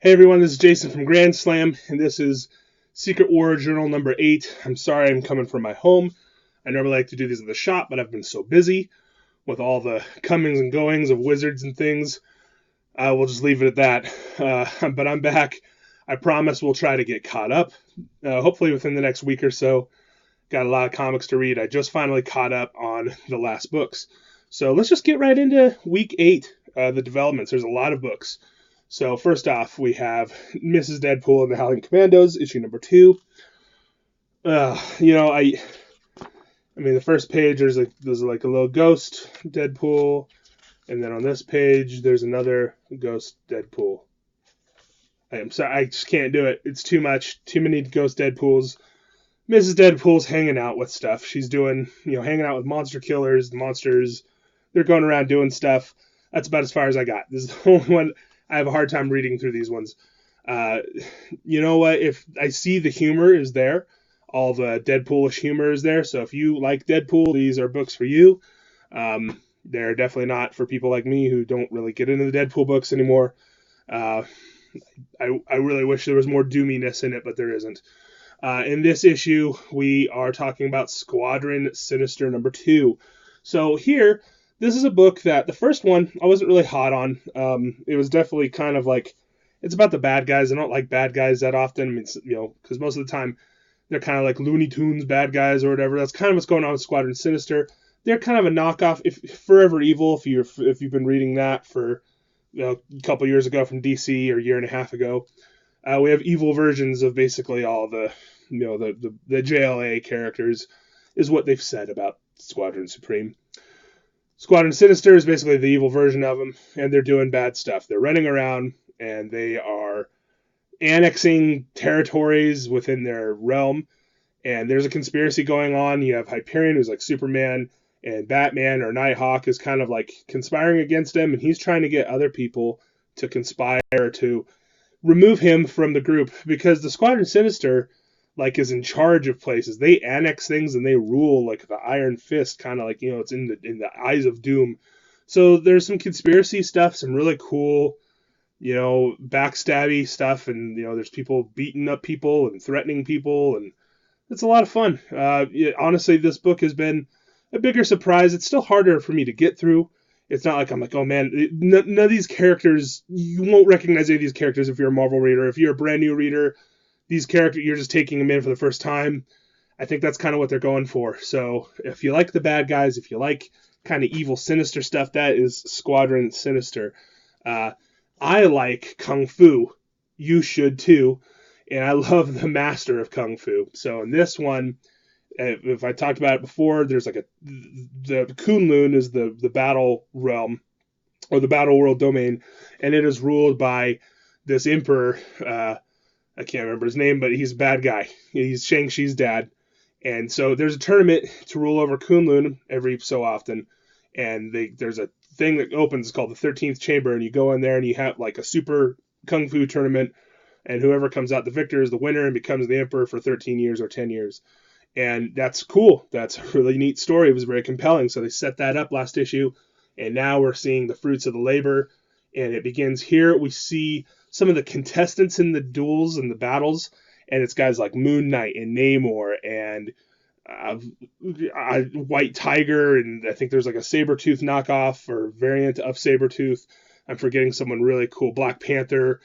Hey everyone, this is Jason from Grand Slam, and this is Secret War Journal number 8. I'm sorry I'm coming from my home. I normally like to do these in the shop, but I've been so busy with all the comings and goings of wizards and things. We'll just leave it at that. But I'm back. I promise we'll try to get caught up, hopefully within the next week or so. Got a lot of comics to read. I just finally caught up on the last books. So let's just get right into week 8, the developments. There's a lot of books. So first off, we have Mrs. Deadpool and the Howling Commandos, issue number 2. The first page there's a little ghost Deadpool, and then on this page there's another ghost Deadpool. I'm sorry, I just can't do it. It's too much. Too many ghost Deadpools. Mrs. Deadpool's hanging out with stuff. She's doing, hanging out with monster killers, the monsters. They're going around doing stuff. That's about as far as I got. This is the only one. I have a hard time reading through these ones. You know what? If I see the humor is there, all the Deadpoolish humor is there. So if you like Deadpool, these are books for you. They're definitely not for people like me who don't really get into the Deadpool books anymore. I really wish there was more doominess in it, but there isn't. In this issue, we are talking about Squadron Sinister number 2. So here, this is a book that the first one I wasn't really hot on. It was definitely kind of like, it's about the bad guys. I don't like bad guys that often. I mean, because most of the time they're kind of like Looney Tunes bad guys or whatever. That's kind of what's going on with Squadron Sinister. They're kind of a knockoff. If Forever Evil, if you've been reading that for a couple years ago from DC or a year and a half ago, we have evil versions of basically all the JLA characters, is what they've said about Squadron Supreme. Squadron Sinister is basically the evil version of them, and they're doing bad stuff. They're running around, and they are annexing territories within their realm, and there's a conspiracy going on. You have Hyperion, who's like Superman, and Batman or Nighthawk is kind of like conspiring against him, and he's trying to get other people to conspire to remove him from the group, because the Squadron Sinister is in charge of places. They annex things and they rule like the Iron Fist, kind of like, it's in the eyes of doom. So there's some conspiracy stuff, some really cool, backstabby stuff, and there's people beating up people and threatening people, and it's a lot of fun. Honestly, this book has been a bigger surprise. It's still harder for me to get through. It's not like I'm like, oh man, none of these characters, you won't recognize any of these characters if you're a Marvel reader. If you're a brand new reader, these characters, you're just taking them in for the first time. I think that's kind of what they're going for. So if you like the bad guys, if you like kind of evil, sinister stuff, that is Squadron Sinister. I like Kung Fu. You should too. And I love the master of Kung Fu. So in this one, if I talked about it before, there's the Kunlun is the battle realm, or the battle world domain, and it is ruled by this emperor. I can't remember his name, but he's a bad guy. He's Shang-Chi's dad. And so there's a tournament to rule over Kunlun every so often. And there's a thing that opens called the 13th Chamber, and you go in there and you have like a super Kung Fu tournament, and whoever comes out the victor is the winner and becomes the emperor for 13 years or 10 years. And that's cool. That's a really neat story. It was very compelling. So they set that up last issue, and now we're seeing the fruits of the labor, and it begins here. We see some of the contestants in the duels and the battles, and it's guys like Moon Knight and Namor and White Tiger, and I think there's like a Sabretooth knockoff or variant of Sabretooth. I'm forgetting someone really cool, Black Panther.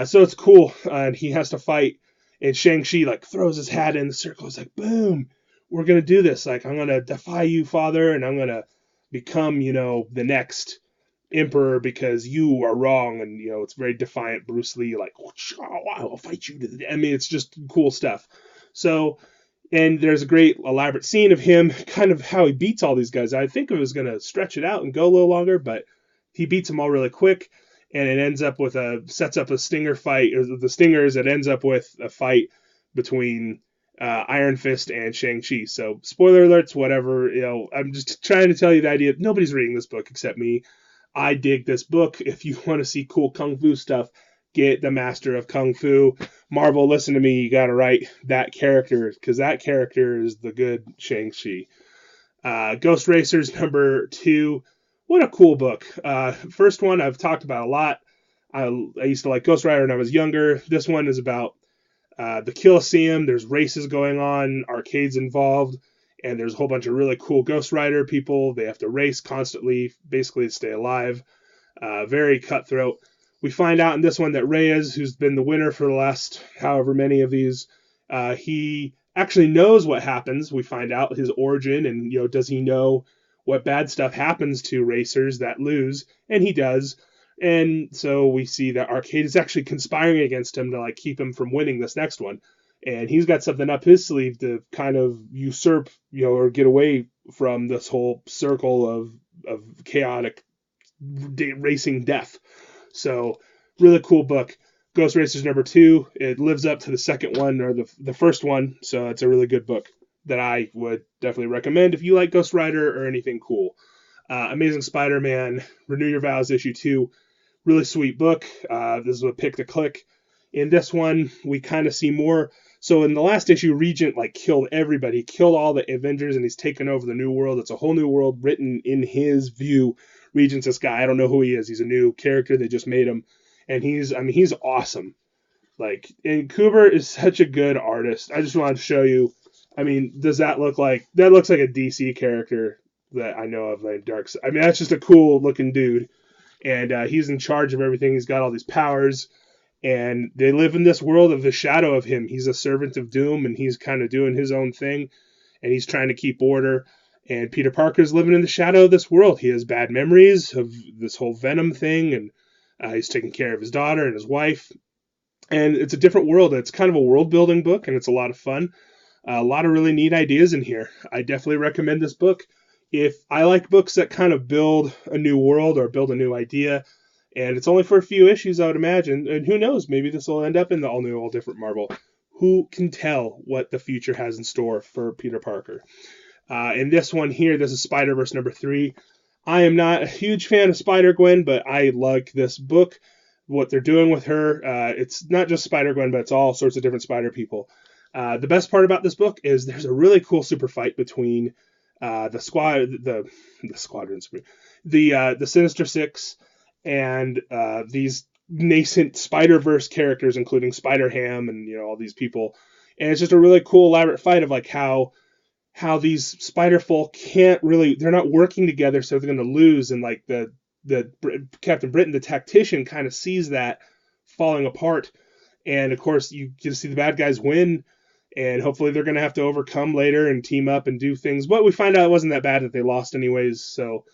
So it's cool, and he has to fight, and Shang-Chi throws his hat in the circle. It's like, boom, we're going to do this. I'm going to defy you, father, and I'm going to become, the next emperor because you are wrong. And it's very defiant Bruce Lee, I'll fight you to the end. I mean, it's just cool stuff. So, and there's a great elaborate scene of him, kind of how he beats all these guys. I think it was going to stretch it out and go a little longer, but he beats them all really quick, and it ends up with sets up a stinger fight, or the stingers. It ends up with a fight between Iron Fist and Shang-Chi. So spoiler alerts, whatever. I'm just trying to tell you the idea. Nobody's reading this book except me. I dig this book. If you want to see cool Kung Fu stuff, get the Master of Kung Fu. Marvel, listen to me. You got to write that character, because that character is the good Shang-Chi. Ghost Racers number 2. What a cool book. First one I've talked about a lot. I used to like Ghost Rider when I was younger. This one is about the Colosseum. There's races going on, arcades involved, and there's a whole bunch of really cool Ghost Rider people. They have to race constantly, basically to stay alive. Very cutthroat. We find out in this one that Reyes, who's been the winner for the last however many of these, he actually knows what happens. We find out his origin, and does he know what bad stuff happens to racers that lose? And he does. And so we see that Arcade is actually conspiring against him to keep him from winning this next one. And he's got something up his sleeve to kind of usurp, or get away from this whole circle of chaotic racing death. So really cool book. Ghost Racers #2. It lives up to the second one, or the first one. So it's a really good book that I would definitely recommend if you like Ghost Rider or anything cool. Amazing Spider-Man, Renew Your Vows #2. Really sweet book. This is a pick to click. In this one, we kind of see more. So in the last issue, Regent killed everybody. He killed all the Avengers, and he's taken over the new world. It's a whole new world written in his view. Regent's this guy. I don't know who he is. He's a new character. They just made him. And he's awesome. And Kuber is such a good artist. I just wanted to show you. Does that look like... That looks like a DC character that I know of, like Darkseid. That's just a cool looking dude. And he's in charge of everything. He's got all these powers. And they live in this world of the shadow of him. He's a servant of doom, and he's kind of doing his own thing. And he's trying to keep order. And Peter Parker's living in the shadow of this world. He has bad memories of this whole Venom thing. And he's taking care of his daughter and his wife. And it's a different world. It's kind of a world-building book, and it's a lot of fun. A lot of really neat ideas in here. I definitely recommend this book. If I like books that kind of build a new world or build a new idea, and it's only for a few issues, I would imagine, and who knows, maybe this will end up in the all-new, all-different Marvel. Who can tell what the future has in store for Peter Parker? In this one here, this is Spider-Verse #3. I am not a huge fan of Spider-Gwen, but I like this book, what they're doing with her. It's not just Spider-Gwen, but it's all sorts of different Spider people. The best part about this book is there's a really cool super fight between the Sinister Six and these nascent Spider-Verse characters, including Spider-Ham and all these people. And it's just a really cool, elaborate fight of how these spider folk they're not working together, so they're going to lose. And the Captain Britain, the tactician, kind of sees that falling apart. And of course, you get to see the bad guys win. And hopefully they're going to have to overcome later and team up and do things. But we find out it wasn't that bad, that they lost anyways. So,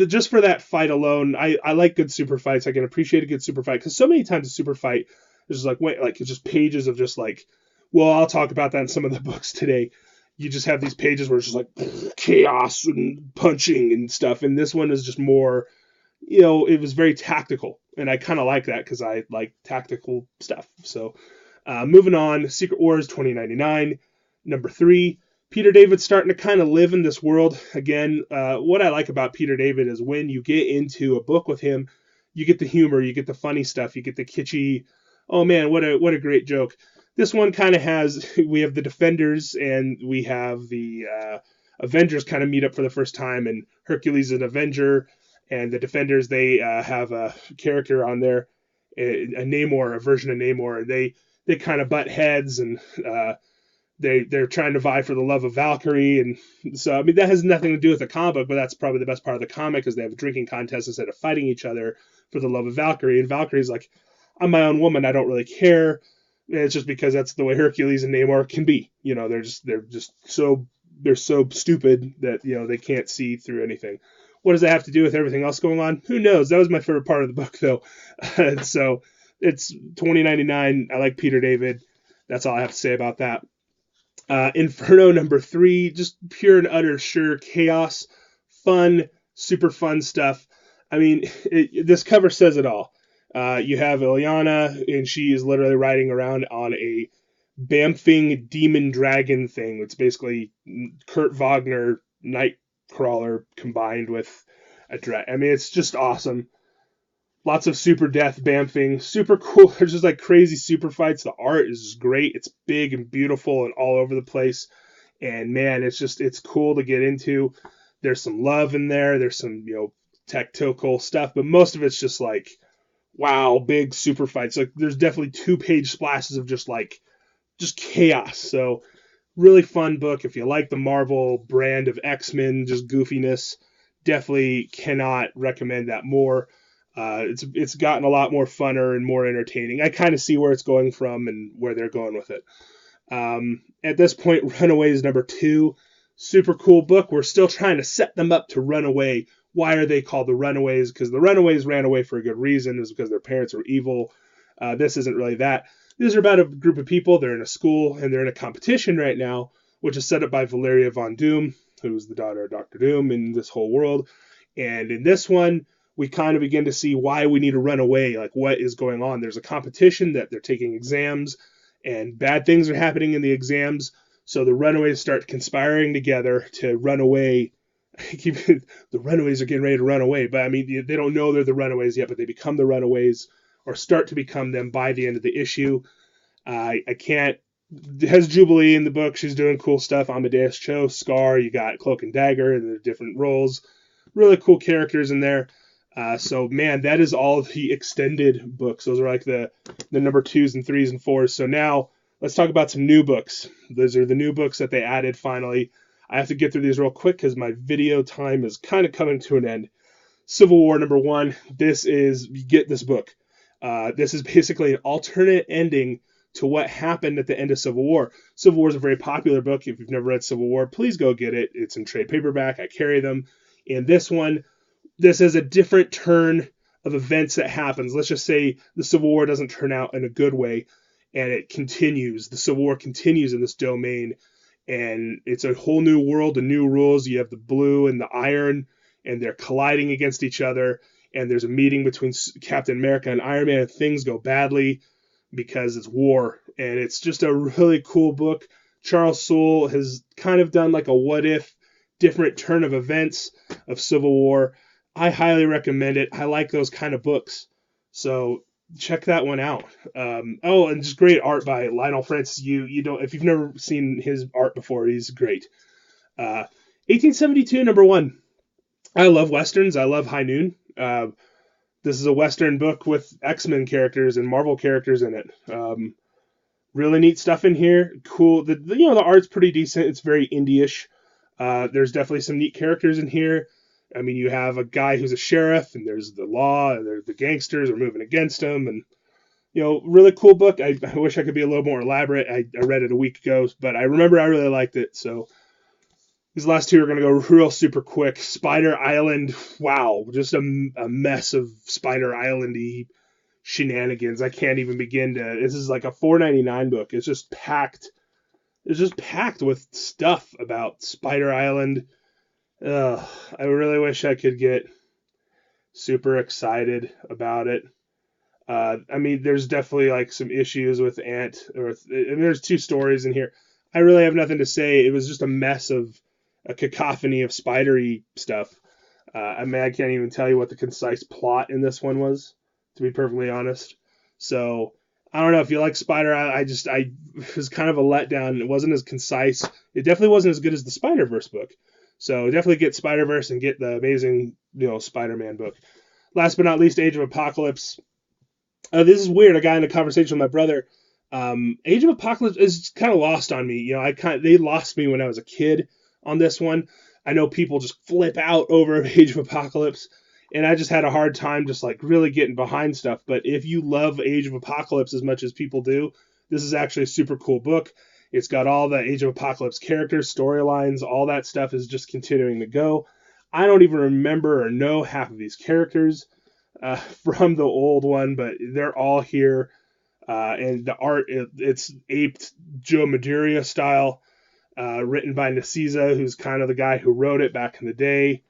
just for that fight alone, I like good super fights. I can appreciate a good super fight, because so many times a super fight is just it's just pages of just well, I'll talk about that in some of the books today. You just have these pages where it's just chaos and punching and stuff. And this one is just more, it was very tactical. And I kind of like that, because I like tactical stuff. So, moving on, Secret Wars 2099, #3. Peter David's starting to kind of live in this world again. What I like about Peter David is when you get into a book with him, you get the humor, you get the funny stuff, you get the kitschy, oh man, what a great joke. This one kind of we have the Defenders and we have the Avengers kind of meet up for the first time, and Hercules is an Avenger, and the Defenders, they have a character on there, a Namor, a version of Namor, and they kind of butt heads, and they're trying to vie for the love of Valkyrie. And so, that has nothing to do with the comic book, but that's probably the best part of the comic, is they have a drinking contest instead of fighting each other for the love of Valkyrie. And Valkyrie's like, I'm my own woman, I don't really care. And it's just because that's the way Hercules and Namor can be. They're so stupid that, they can't see through anything. What does that have to do with everything else going on? Who knows? That was my favorite part of the book, though. So it's 2099. I like Peter David. That's all I have to say about that. Inferno #3, just pure and utter sheer chaos, fun, super fun stuff. This cover says it all. You have Ilyana, and she is literally riding around on a bamfing demon dragon thing. It's basically Kurt Wagner Nightcrawler combined with a dragon. It's just awesome. Lots of super death bamfing, super cool. There's just crazy super fights. The art is just great. It's big and beautiful and all over the place. And man, it's cool to get into. There's some love in there. There's some, tactical stuff, but most of it's just wow, big super fights. Like there's definitely 2-page splashes of just chaos. So really fun book. If you like the Marvel brand of X-Men, just goofiness, definitely cannot recommend that more. It's gotten a lot more funner and more entertaining. I kind of see where it's going from and where they're going with it. At this point, Runaway is number 2. Super cool book. We're still trying to set them up to run away. Why are they called the Runaways? Because the Runaways ran away for a good reason. It was because their parents were evil. This isn't really that. These are about a group of people. They're in a school and they're in a competition right now, which is set up by Valeria Von Doom, who's the daughter of Dr. Doom in this whole world. And in this one, we kind of begin to see why we need to run away, like what is going on. There's a competition that they're taking exams, and bad things are happening in the exams. So the Runaways start conspiring together to run away. The Runaways are getting ready to run away, but I mean, they don't know they're the Runaways yet, but they become the Runaways or start to become them by the end of the issue. I can't. It has Jubilee in the book. She's doing cool stuff. Amadeus Cho, Scar. You got Cloak and Dagger in the different roles. Really cool characters in there. So man, that is all the extended books. Those are like the number 2s and 3s and 4s. So now let's talk about some new books. Those are the new books that they added finally. I have to get through these real quick because my video time is kind of coming to an end. Civil War number 1. You get this book. This is basically an alternate ending to what happened at the end of Civil War. Civil War is a very popular book. If you've never read Civil War, please go get it. It's in trade paperback. I carry them. And this is a different turn of events that happens. Let's just say the Civil War doesn't turn out in a good way, and it continues. The Civil War continues in this domain, and it's a whole new world and new rules. You have the blue and the iron, and they're colliding against each other, and there's a meeting between Captain America and Iron Man, and things go badly because it's war, and it's just a really cool book. Charles Soule has kind of done like a what-if, different turn of events of Civil War. I highly recommend it. I like those kind of books, so check that one out. And just great art by Lionel Francis. You don't, if you've never seen his art before, he's great. 1872 number 1. I love westerns. I love High Noon. This is a Western book with X-Men characters and Marvel characters in it. Really neat stuff in here. Cool. The art's pretty decent. It's very indie-ish. There's definitely some neat characters in here. I mean, you have a guy who's a sheriff, and there's the law, and there's the gangsters are moving against him, and really cool book. I wish I could be a little more elaborate. I read it a week ago, but I remember I really liked it. So these last 2 are going to go real super quick. Spider Island, wow, just a mess of Spider Island-y shenanigans. I can't even begin to. This is like a $4.99 book. It's just packed. It's just packed with stuff about Spider Island. I really wish I could get super excited about it. I mean, there's definitely like some issues with and there's 2 stories in here. I really have nothing to say. It was just a mess of a cacophony of spidery stuff. I mean, I can't even tell you what the concise plot in this one was, to be perfectly honest. So I don't know if you like Spider. I it was kind of a letdown. It wasn't as concise. It definitely wasn't as good as the Spider-Verse book. So definitely get Spider-Verse and get the amazing, Spider-Man book. Last but not least, Age of Apocalypse. This is weird. I got in a conversation with my brother. Age of Apocalypse is kind of lost on me. They lost me when I was a kid on this one. I know people just flip out over Age of Apocalypse, and I just had a hard time just like really getting behind stuff. But if you love Age of Apocalypse as much as people do, this is actually a super cool book. It's got all the Age of Apocalypse characters, storylines, all that stuff is just continuing to go. I don't even remember or know half of these characters from the old one, but they're all here. And the art, it's aped Joe Madureira style, written by Nicieza, who's kind of the guy who wrote it back in the day.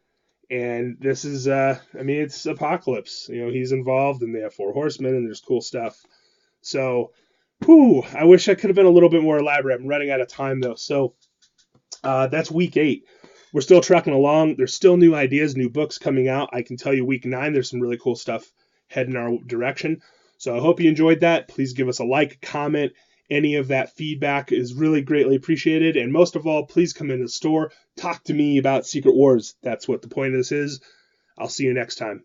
And this is, it's Apocalypse. He's involved, and they have 4 horsemen, and there's cool stuff. So, I wish I could have been a little bit more elaborate. I'm running out of time, though. So, that's week 8. We're still trucking along. There's still new ideas, new books coming out. I can tell you week 9, there's some really cool stuff heading our direction. So I hope you enjoyed that. Please give us a like, comment. Any of that feedback is really greatly appreciated. And most of all, please come into the store. Talk to me about Secret Wars. That's what the point of this is. I'll see you next time.